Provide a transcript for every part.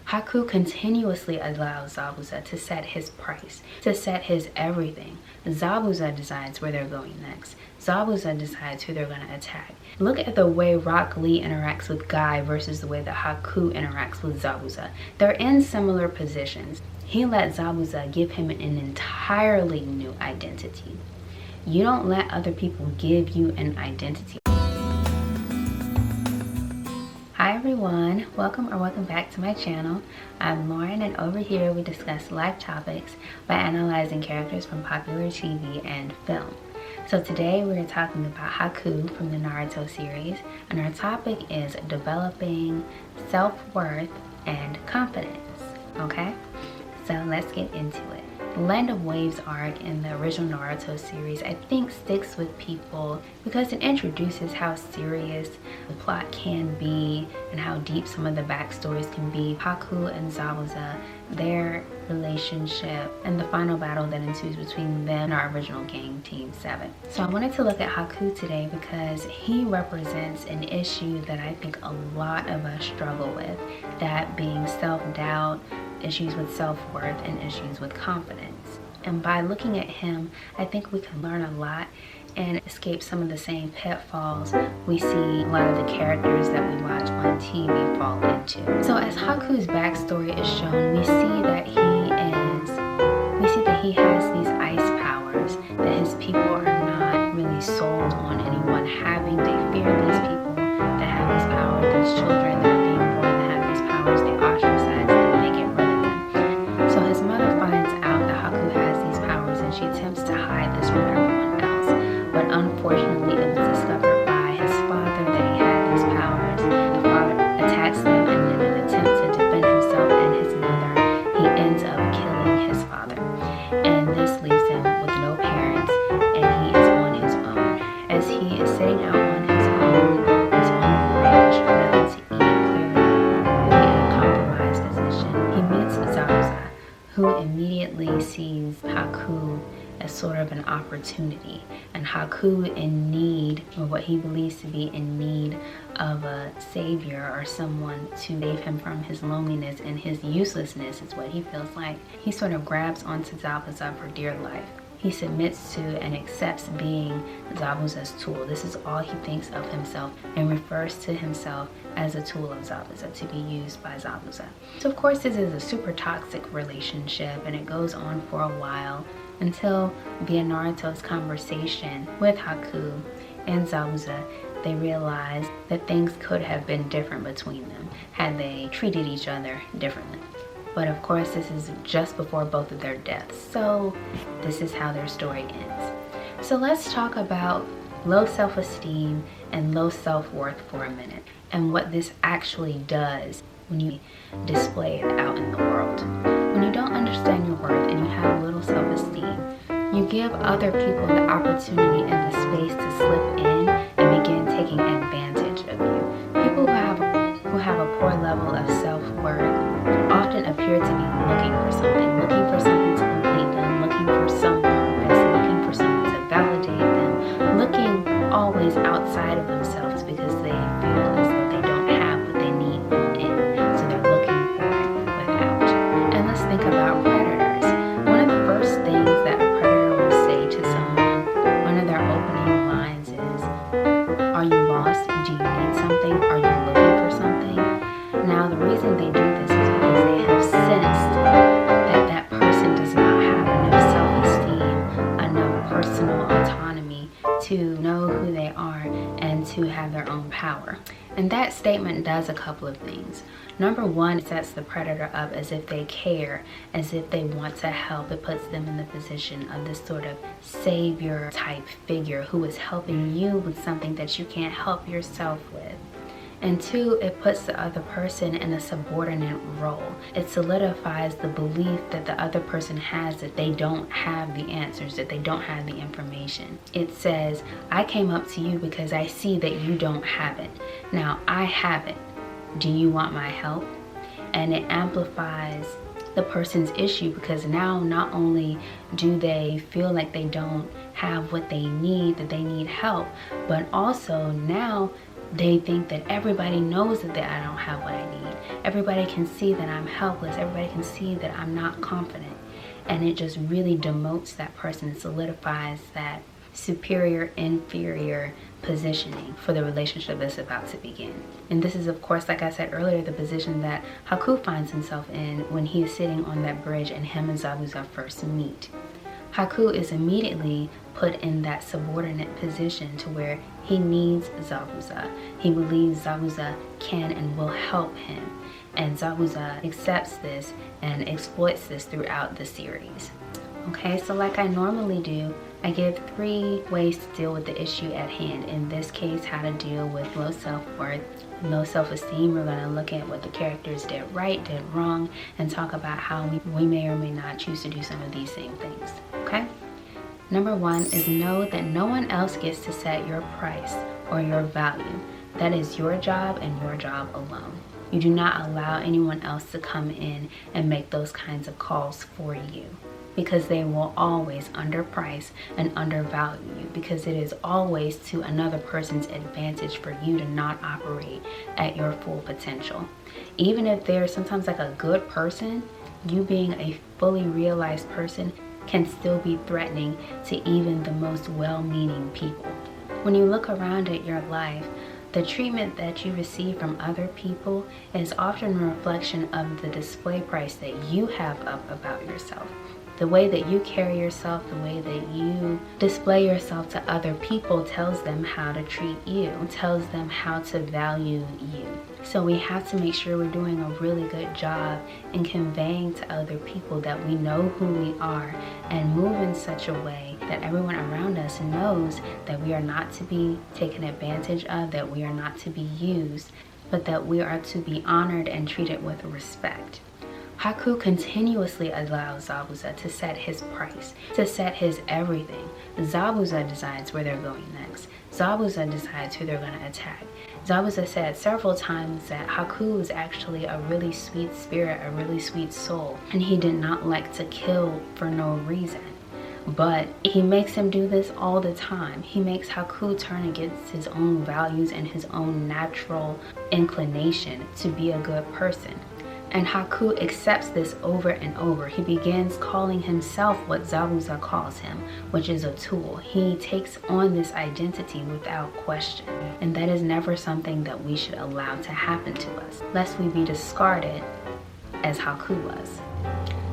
Haku continuously allows Zabuza to set his price, to set his everything. Zabuza decides where they're going next. Zabuza decides who they're going to attack. Look at the way Rock Lee interacts with Guy versus the way that Haku interacts with Zabuza. They're in similar positions. He let Zabuza give him an entirely new identity. You don't let other people give you an identity. Hi everyone, welcome back to my channel. I'm Lauren, and over here we discuss life topics by analyzing characters from popular TV and film. So today we're talking about Haku from the Naruto series, and our topic is developing self-worth and confidence. Okay, so let's get into it. The Land of Waves arc in the original Naruto series I think sticks with people because it introduces how serious the plot can be and how deep some of the backstories can be. Haku and Zabuza, their relationship, and the final battle that ensues between them and our original gang, Team 7. So I wanted to look at Haku today because he represents an issue that I think a lot of us struggle with, that being self-doubt, issues with self-worth, and issues with confidence. And by looking at him, I think we can learn a lot and escape some of the same pitfalls we see a lot of the characters that we watch on TV fall into. So as Haku's backstory is shown, we see that he has these ice powers, that his people are not really sold on anyone having. They fear these people that have these powers, these children that are being born that have these powers. They ostracize them, they get rid of them. So his mother finds out that Haku has these powers, and she attempts to hide this from everyone else. But unfortunately, it was discovered by his father that he had these powers. The father attacks them, and in an attempt to defend himself and his mother, he ends up killing his father. And this leaves him with no parents, and he is on his own. As he is sitting out on his own ranch, nothing to eat, clearly really in a compromised position, he meets Zabuza, who immediately sees Haku as sort of an opportunity, and Haku in need, or what he believes to be in need of a savior or someone to save him from his loneliness and his uselessness is what he feels like. He sort of grabs onto Zabuza for dear life. He submits to and accepts being Zabuza's tool. This is all he thinks of himself, and refers to himself as a tool of Zabuza to be used by Zabuza. So of course this is a super toxic relationship, and it goes on for a while until via Naruto's conversation with Haku and Zabuza, they realize that things could have been different between them had they treated each other differently. But of course this is just before both of their deaths, so this is how their story ends. So let's talk about low self-esteem and low self-worth for a minute, and what this actually does when you display it out in the world. When you don't understand your worth and you have little self-esteem, you give other people the opportunity and the space to slip in and begin taking advantage of you. People who have a poor level of self-worth often appear to be looking for something to complete them, looking for some purpose, looking for someone to validate them, looking always outside of themselves because they feel as though they don't have what they need within, so they're looking for it without. And let's think about predators. One of the first things that a predator will say to someone, one of their opening lines is, "Are you lost? Do you need something? Are you looking for something?" Now the reason they do this is because they have sensed that that person does not have enough self-esteem, enough personal autonomy to know who they are and to have their own power. And that statement does a couple of things. Number one, it sets the predator up as if they care, as if they want to help. It puts them in the position of this sort of savior type figure who is helping you with something that you can't help yourself with. And two, it puts the other person in a subordinate role. It solidifies the belief that the other person has that they don't have the answers, that they don't have the information. It says, I came up to you because I see that you don't have it. Now I have it. Do you want my help? And it amplifies the person's issue, because now not only do they feel like they don't have what they need, that they need help, but also now They think that everybody knows that I don't have what I need. Everybody can see that I'm helpless. Everybody can see that I'm not confident. And it just really demotes that person, solidifies that superior, inferior positioning for the relationship that's about to begin. And this is, of course, like I said earlier, the position that Haku finds himself in when he is sitting on that bridge and him and Zabuza first meet. Haku is immediately put in that subordinate position to where he needs Zabuza. He believes Zabuza can and will help him. And Zabuza accepts this and exploits this throughout the series. Okay, so like I normally do, I give 3 ways to deal with the issue at hand. In this case, how to deal with low self-worth, low self-esteem. We're going to look at what the characters did right, did wrong, and talk about how we may or may not choose to do some of these same things. Okay? Number 1 is know that no one else gets to set your price or your value. That is your job and your job alone. You do not allow anyone else to come in and make those kinds of calls for you, because they will always underprice and undervalue you, because it is always to another person's advantage for you to not operate at your full potential. Even if they're sometimes like a good person, you being a fully realized person can still be threatening to even the most well-meaning people. When you look around at your life, the treatment that you receive from other people is often a reflection of the display price that you have up about yourself. The way that you carry yourself, the way that you display yourself to other people tells them how to treat you, tells them how to value you. So we have to make sure we're doing a really good job in conveying to other people that we know who we are and move in such a way that everyone around us knows that we are not to be taken advantage of, that we are not to be used, but that we are to be honored and treated with respect. Haku continuously allows Zabuza to set his price, to set his everything. Zabuza decides where they're going next. Zabuza decides who they're going to attack. Zabuza said several times that Haku is actually a really sweet spirit, a really sweet soul, and he did not like to kill for no reason. But he makes him do this all the time. He makes Haku turn against his own values and his own natural inclination to be a good person. And Haku accepts this over and over. He begins calling himself what Zabuza calls him, which is a tool. He takes on this identity without question. And that is never something that we should allow to happen to us, lest we be discarded as Haku was.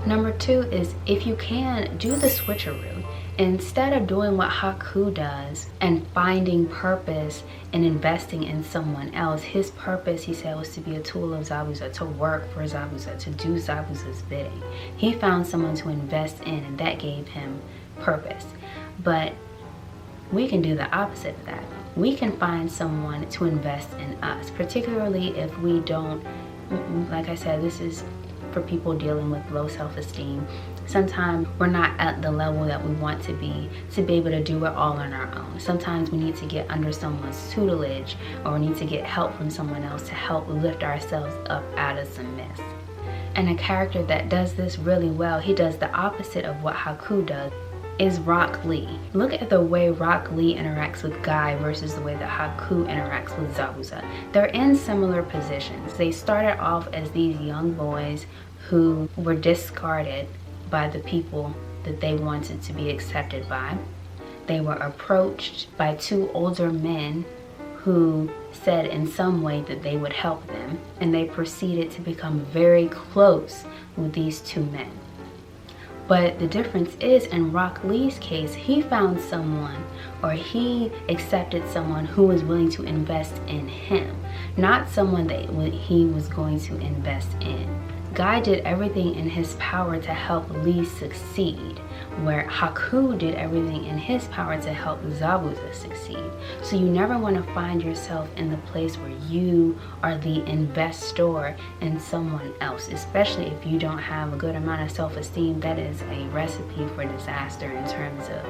Number 2 is, if you can, do the switcheroo. Instead of doing what Haku does and finding purpose and investing in someone else, his purpose, he said, was to be a tool of Zabuza, to work for Zabuza, to do Zabuza's bidding. He found someone to invest in, and that gave him purpose. But we can do the opposite of that. We can find someone to invest in us, particularly if we don't, like I said, this is for people dealing with low self-esteem. Sometimes we're not at the level that we want to be able to do it all on our own. Sometimes we need to get under someone's tutelage, or we need to get help from someone else to help lift ourselves up out of some mess. And a character that does this really well, he does the opposite of what Haku does, is Rock Lee. Look at the way Rock Lee interacts with Guy versus the way that Haku interacts with Zabuza. They're in similar positions. They started off as these young boys who were discarded by the people that they wanted to be accepted by. They were approached by 2 older men who said in some way that they would help them, and they proceeded to become very close with these 2 men. But the difference is, in Rock Lee's case, he found someone, or he accepted someone who was willing to invest in him, not someone that he was going to invest in. Guy did everything in his power to help Lee succeed, where Haku did everything in his power to help Zabuza succeed. So you never want to find yourself in the place where you are the investor in someone else, especially if you don't have a good amount of self-esteem. That is a recipe for disaster in terms of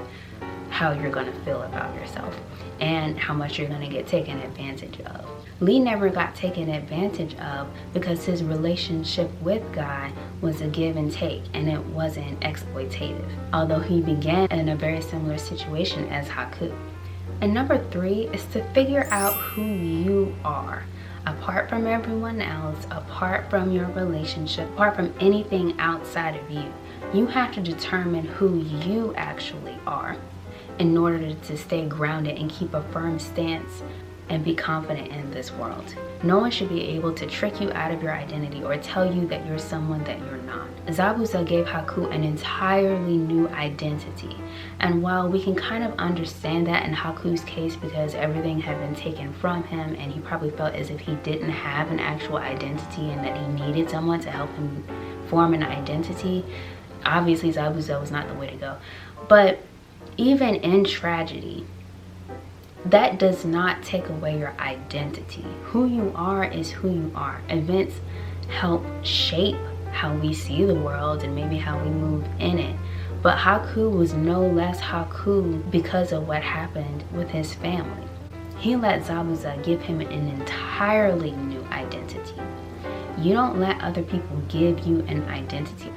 how you're going to feel about yourself and how much you're going to get taken advantage of. Lee never got taken advantage of because his relationship with Guy was a give and take, and it wasn't exploitative, although he began in a very similar situation as Haku. And number 3 is to figure out who you are. Apart from everyone else, apart from your relationship, apart from anything outside of you, you have to determine who you actually are in order to stay grounded and keep a firm stance and be confident in this world. No one should be able to trick you out of your identity or tell you that you're someone that you're not. Zabuza gave Haku an entirely new identity. And while we can kind of understand that in Haku's case because everything had been taken from him and he probably felt as if he didn't have an actual identity and that he needed someone to help him form an identity, obviously Zabuza was not the way to go. But even in tragedy, that does not take away your identity. Who you are is who you are. Events help shape how we see the world and maybe how we move in it. But Haku was no less Haku because of what happened with his family. He let Zabuza give him an entirely new identity. You don't let other people give you an identity.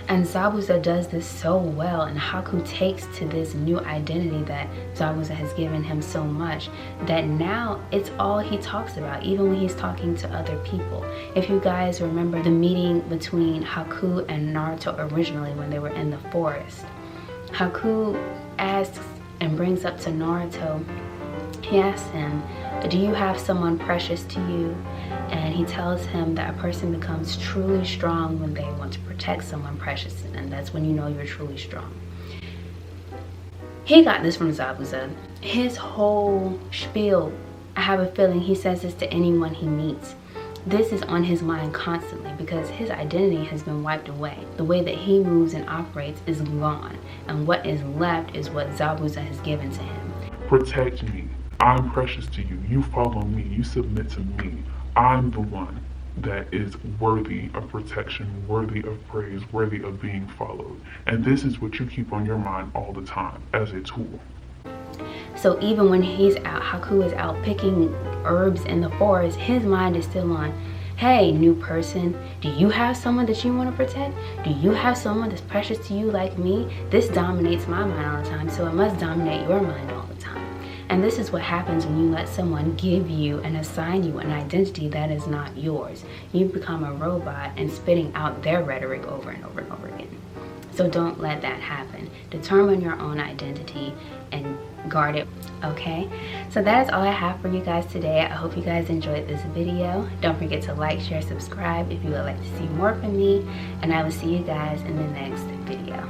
And Zabuza does this so well, and Haku takes to this new identity that Zabuza has given him so much that now it's all he talks about, even when he's talking to other people. If you guys remember the meeting between Haku and Naruto originally when they were in the forest, Haku asks and brings up to Naruto, he asks him, do you have someone precious to you? And he tells him that a person becomes truly strong when they want to protect someone precious to them. That's when you know you're truly strong. He got this from Zabuza. His whole spiel, I have a feeling he says this to anyone he meets. This is on his mind constantly because his identity has been wiped away. The way that he moves and operates is gone. And what is left is what Zabuza has given to him. Protect me. I'm precious to you. You follow me. You submit to me. I'm the one that is worthy of protection, worthy of praise, worthy of being followed. And this is what you keep on your mind all the time as a tool. So even when he's out, Haku is out picking herbs in the forest, his mind is still on, hey, new person, do you have someone that you want to protect? Do you have someone that's precious to you like me? This dominates my mind all the time, so it must dominate your mind all the time. And this is what happens when you let someone give you and assign you an identity that is not yours. You become a robot and spitting out their rhetoric over and over and over again. So don't let that happen. Determine your own identity and guard it, okay? So that is all I have for you guys today. I hope you guys enjoyed this video. Don't forget to like, share, subscribe if you would like to see more from me. And I will see you guys in the next video.